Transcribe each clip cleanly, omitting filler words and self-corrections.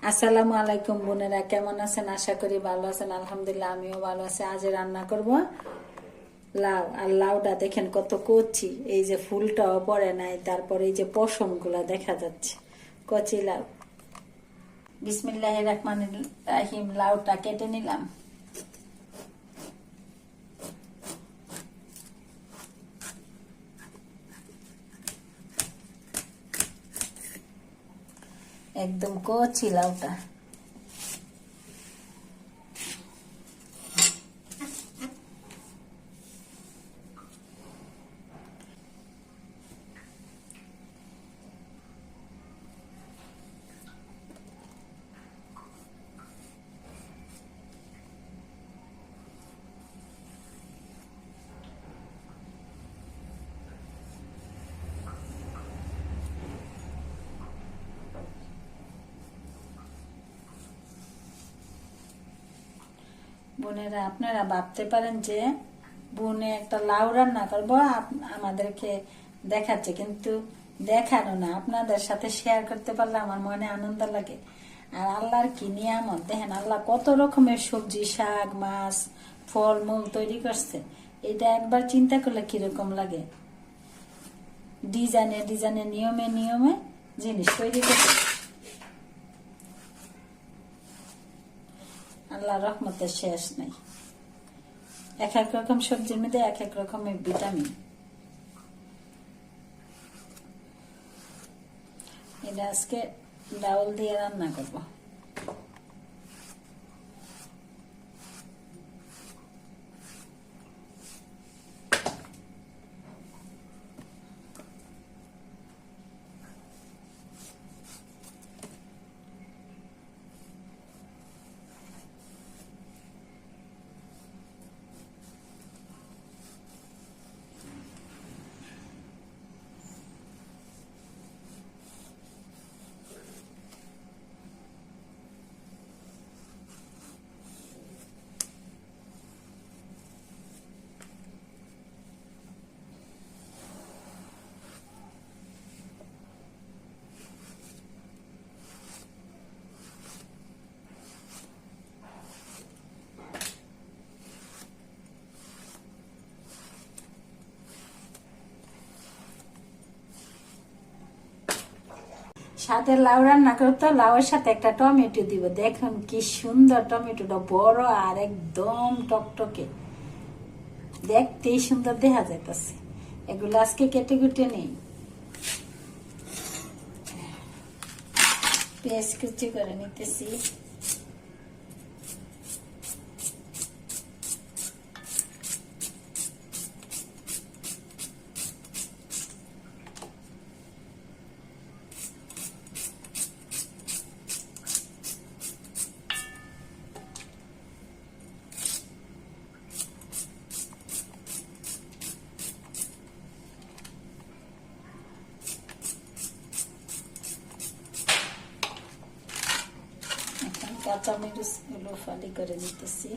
আসসালামু আলাইকুম বোনেরা, কেমন আছেন? আশা করি ভালো আছেন। আলহামদুলিল্লাহ আমিও ভালো আছি। আজ রান্না করব লাউ। আর লাউটা দেখেন কত কচি, এই যে ফুলটাও পড়ে নাই, তারপরে এই যে পশম গুলা দেখা যাচ্ছে, কচি লাউ। বিসমিল্লাহির রহমানির রহিম। লাউটা কেটে নিলাম। একদম কচি লাউটা। বোনেরা, আপনারা ভাবতে পারেন যে বোনে একটা লাউ রান্না করবো আমাদেরকে দেখাচ্ছে, কিন্তু দেখানো না, আপনাদের সাথে শেয়ার করতে পারলে আমার মনে আনন্দ লাগে। আর আল্লাহর কি নিয়ামত দেখেন, আল্লাহ কত রকমের সবজি, শাক, মাছ, ফল মূল তৈরি করছে। এটা একবার চিন্তা করলে কিরকম লাগে। ডিজাইনে ডিজাইনে, নিয়মে নিয়মে জিনিস তৈরি করছে। আল্লাহ রহমতের শেষ নাই। এক এক রকম সবজির মধ্যে এক এক রকমের ভিটামিন। এটা আজকে ডাউল দিয়ে রান্না করব। সাথে লাউ রান্না করতে, লাউয়ের সাথে একটা টমেটো দিব। দেখুন কি সুন্দর, টমেটোটা বড় আর একদম টকটকে, দেখতেই সুন্দর দেখা যাইতেছে। এগুলো আজকে কেটে কুটে নেই, পেঁয়াজ কুচি করে নিতেছি। কাঁচামরিচ গুলো ফালি করে নিতেছি,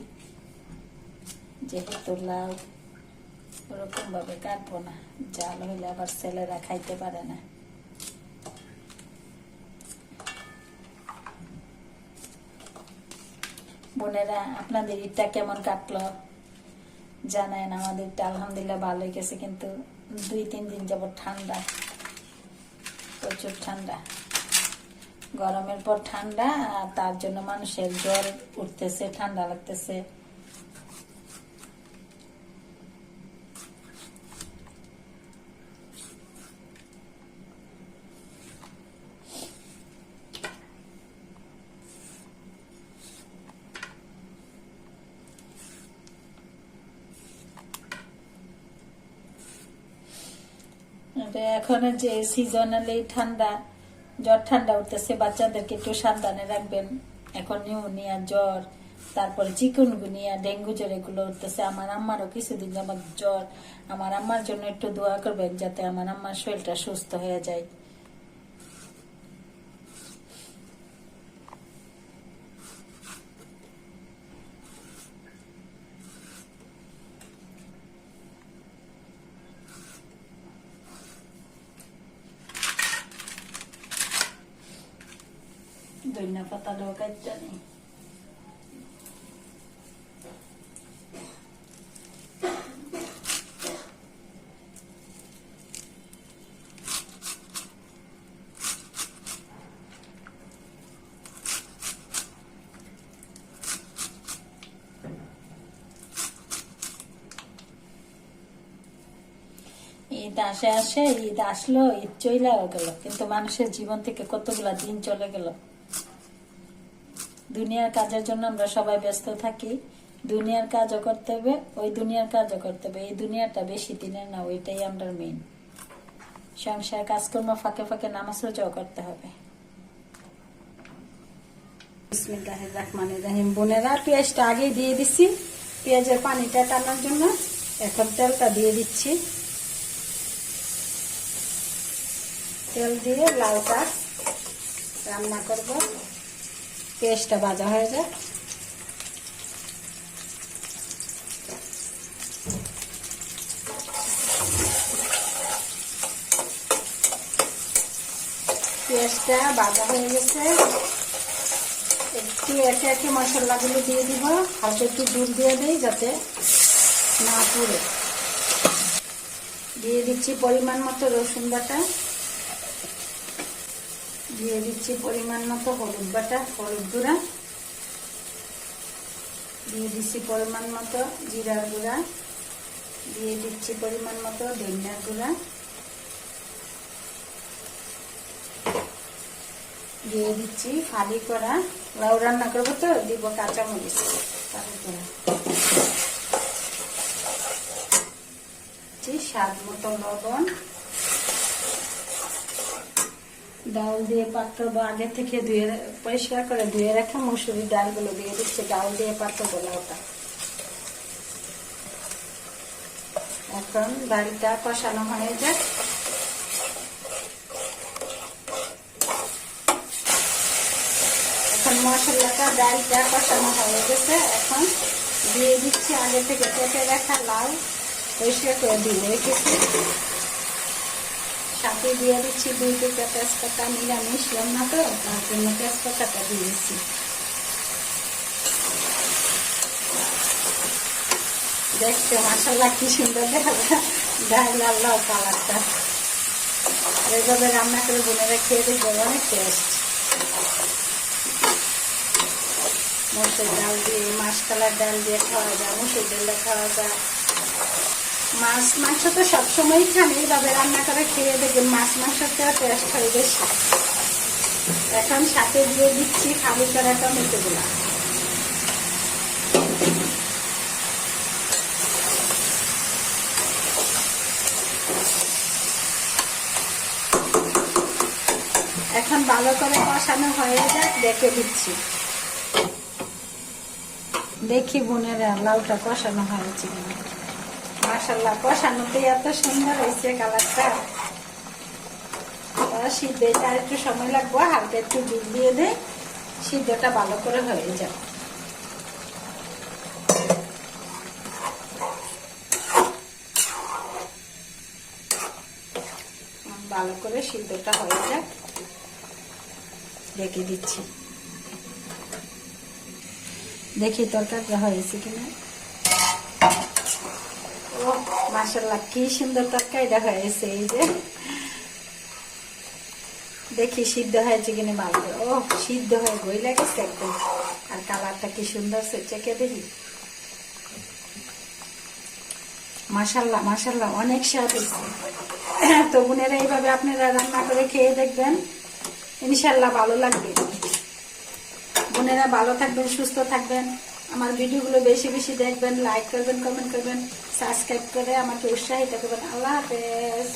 যেহেতু লাউ ওরকম ভাবে কাটবো না, জাল হইলে আবার ছেলেরা খাইতে পারে না। বোনেরা, আপনাদের ঈদটা কেমন কাটলো জানায় না। আমাদের ঈদটা আলহামদুলিল্লাহ ভালোই গেছে, কিন্তু 2-3 দিন যাবত ঠান্ডা, প্রচুর ঠান্ডা, গরমের পর ঠান্ডা, আর তার জন্য মানুষের জ্বর উঠতেছে, ঠান্ডা লাগতেছে। এখন যে সিজনাল এই ঠান্ডা, জ্বর ঠান্ডা উঠতেছে, বাচ্চাদেরকে একটু সাবধানে রাখবেন। এখন নিউমোনিয়া, জ্বর, তারপরে চিকুনগুনিয়া, ডেঙ্গু জ্বর এগুলো উঠতেছে। আমার আম্মারও কিছুদিন যাবার জ্বর। আমার আম্মার জন্য একটু দোয়া করবেন, যাতে আমার আম্মার শরীরটা সুস্থ হয়ে যায়। ধনিয়া পাতাটাও কাটতে নেই। ঈদ আসে আসে, ঈদ আসলো, ঈদ চলেও গেল, কিন্তু মানুষের জীবন থেকে কতগুলা দিন চলে গেল। দুনিয়ার কাজের জন্য আমরা সবাই ব্যস্ত থাকি, দুনিয়ার কাজও করতে হবে, ওই দুনিয়ার কাজও করতে হবে। এই দুনিয়াটা বেশি দিনের না, ওইটাই আমরা মেইন। সংসার কাজকর্ম ফাঁকে ফাঁকে নামাজ রোজাও করতে হবে। বিসমিল্লাহির রহমানির রহিম। বোনেরা, পেঁয়াজটা আগে দিয়ে দিচ্ছি পেঁয়াজের পানিটা টানার জন্য। এখন তেলটা দিয়ে দিচ্ছি। তেল দিয়ে লাউটা রান্না করব। পেঁয়াজটা ভাজা হয়ে যায়। পেঁয়াজটা ভাজা হয়ে গেছে। একটু একে একে মশলাগুলো দিয়ে দিব। হালকা একটু দুধ দিয়ে দিই যাতে না পুড়ে। দিয়ে দিচ্ছি পরিমাণ মতো রসুন বাটা, দিয়ে দিচ্ছি পরিমাণ মতো হলুদ বাটা, হলুদ গুঁড়া, দিয়ে দিচ্ছি পরিমাণ মতো জিরার গুঁড়া, দিয়ে দিচ্ছি পরিমাণ মতো ধনিয়ার গুঁড়া, দিয়ে দিচ্ছি ফালি করা, লাউ রান্না করবো তো দিব কাঁচামরিচ ফালি করা, স্বাদ মতো লবণ। ডাল দিয়ে পাতবো, আগে থেকে ধুয়ে পরিষ্কার করে ধুয়ে রাখা মসুরি ডালগুলো দিয়ে দিচ্ছে। ডাল দিয়ে পাতবো লাউটা। এখন ডালটা কষানো হয়ে যাক। এখন মশলাটা ডালটা কষানো হয়ে গেছে। এখন দিয়ে দিচ্ছি আগে থেকে কেটে রাখা লাউ, পরিষ্কার করে দিয়ে রেখেছি। সাথে দিয়ে দিচ্ছি 2 টুকরা তেজপাতা, নিরামিষ রান্না তো তার জন্য তেজপাতাটা দিয়েছি। দেখতে মাশাআল্লাহ কি সুন্দর দেখা যায় ডাল আর লাউ কালারটা। এইভাবে রান্না করে বোনেরা খেয়ে দেখবে, অনেক টেস্ট। মসুর ডাল দিয়ে, মাসকলার ডাল দিয়ে খাওয়া যায়, মসুর ডালটা খাওয়া যায়। মাছ মাংস তো সবসময় খান, এইভাবে রান্না করে খেয়ে দেখবেন মাছ মাংসটা টেস্ট হয় বেশি। এখন সাথে দিয়ে দিচ্ছি ফালি করা টমেটো গুলা। এখন ভালো করে কষানো হয়ে যাক, দেখে দিচ্ছি। দেখি বোনেরা লাউটা কষানো হয়েছে কিনা। মাশাআল্লাহ, কষানোতে এত সুন্দর হয়েছে কালারটা। সিদ্ধটা একটু সময় লাগবে, হালকা একটু দুধ দিয়ে দেয়, সিদ্ধটা ভালো করে হয়ে যায়। ভালো করে সিদ্ধটা হয়ে যাক, রেখে দিচ্ছি। দেখি তরকারিটা হয়েছে কিনা। ও মাশাআল্লাহ, কি সুন্দর তরকারিটা হয়েছে। এই যে দেখি সিদ্ধ হয়েছে কিনা ভালো করে। ও সিদ্ধ হয়ে গইলা গেছে একদম। আর কালারটা কি সুন্দর চেকে দেখি। মাশাআল্লাহ মাশাআল্লাহ, অনেক স্বাদ হয়েছে। তো বোনেরা এইভাবে আপনারা রান্না করে খেয়ে দেখবেন, ইনশাআল্লাহ ভালো লাগবে। বোনেরা ভালো থাকবেন, সুস্থ থাকবেন। আমার ভিডিওগুলো বেশি বেশি দেখবেন, লাইক করবেন, কমেন্ট করবেন, সাবস্ক্রাইব করে আমাকে উৎসাহিত করবেন। আল্লাহ হাফেজ।